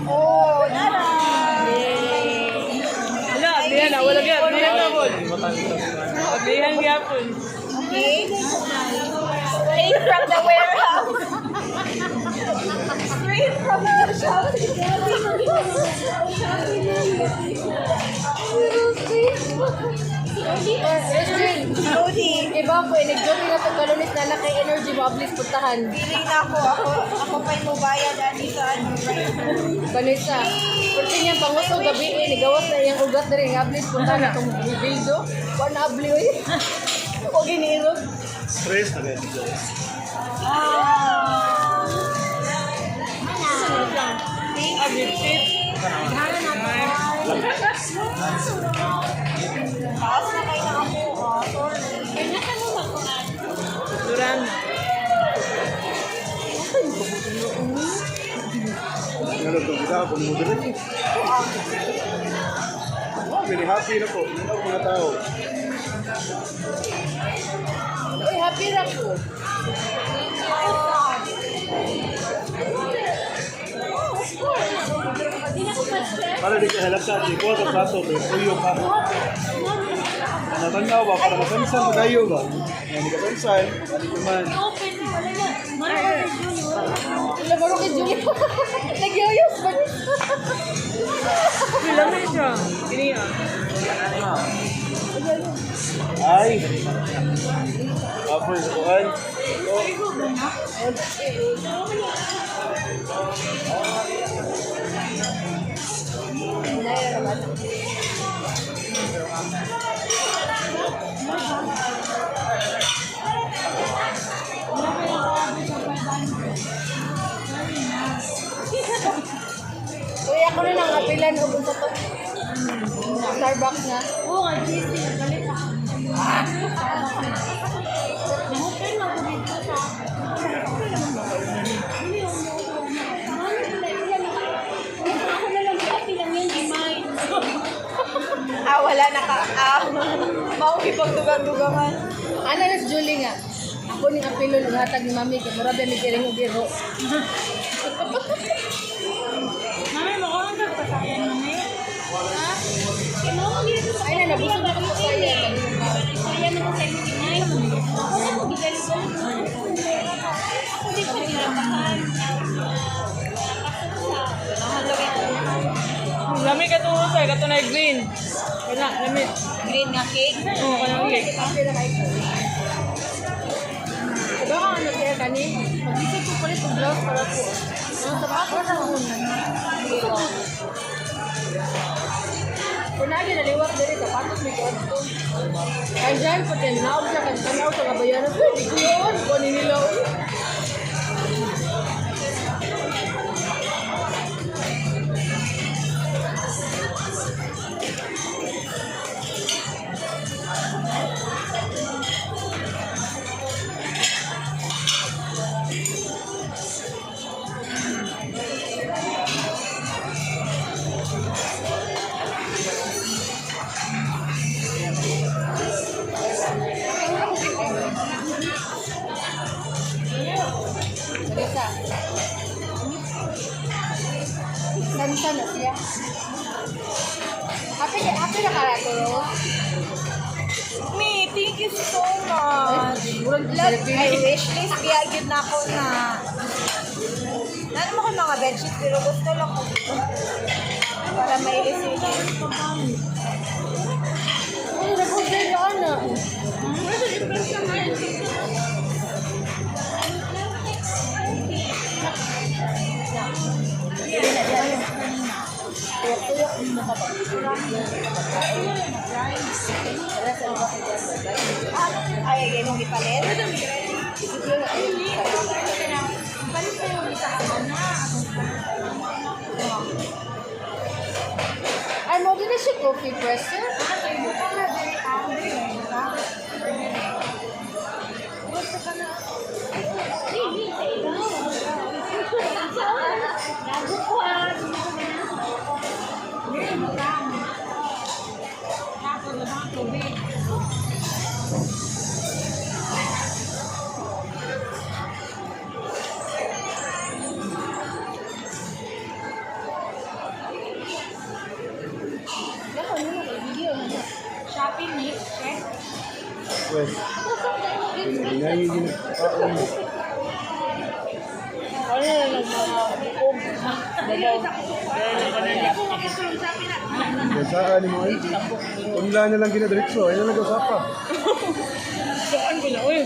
Oh, nara! Wala, ablihan na. Wala yan. Ablihan na po. Ablihan yapon. Okay. Straight from the warehouse. Straight from the shop. Lodi. Iba po, nag-jogging na ito kalunis na kay energy mo, please puntahan. Pili na ako pa yung mubayad ani sa ano. Kanisa. Porque niya panguso gabi nigawas na iyang ugat na rin. Please puntahan na itong bildo. One abli oy. O giniro. Stress na ganito. Taas na kayo na ako. Sorry. Duran. Ano ito? Kita ako mo din. Very happy na po. Ano ang mga tao? Uy, happy na po. Para di ka halap sa iko at plato, pero tuyo ka. Natanaw ba? Para mapansan mo tayo ba? Yan, di ka pansan. Ano naman? Lagaro kay Julie. Nagyoyos ba? Sila na siya. Ini ah. Ay! Kapon sa kuhan. Uy, ako na nang apilan o kung sa to. Starbucks na. Oo, nga, GC. Galit ako. Nahukin lang ko dito sa... Ako na lang, happy lang yan, di mine. Wala na ka. Maukipag dugang-dugangan. Ano na si Julie nga? Ako ni apilon ng hatag ni Mami kay mura ba mi kiring og biro. Mami, mo ko ang nagpasayan mo na yun. Ha? Kinuha dito sa... Ay na nabusog ako sa saya. Saya na sa 79. Ako na mo gigalit-galit. Ako di ko nilabahan. Lami ka to sir. Kato na green. Wala, lami. Green nga cake. Oo, kanang cake. Diba ka ano kaya kani? Mag-isip ko palit ng blouse para po. Ang sapato na una. Kung lagi naliwat din, sapatos may kuwan ko. Kaya dyan po din, naog siya kan tanaw sa kabayaran. Uy, di ko yun. Kung nila uy. Isa. Sansa na siya. Happy na kaya ko, Rose. Me, thank you so much. Love, I wish list kaya gid na ako na. Nano mo ko mga bedsheet pero gusto lang ko. Para mailisip. Ay, nag-order na ana. Ay, ay, mong ipalit. Ay, mo gina siya coffee presser? request. Ginay, ginay. Ano na lang mga hukom. Gasaan ni mo ay. Unla na lang ginadiretso. Ayun na nag-usapa. Saan ko na, uy.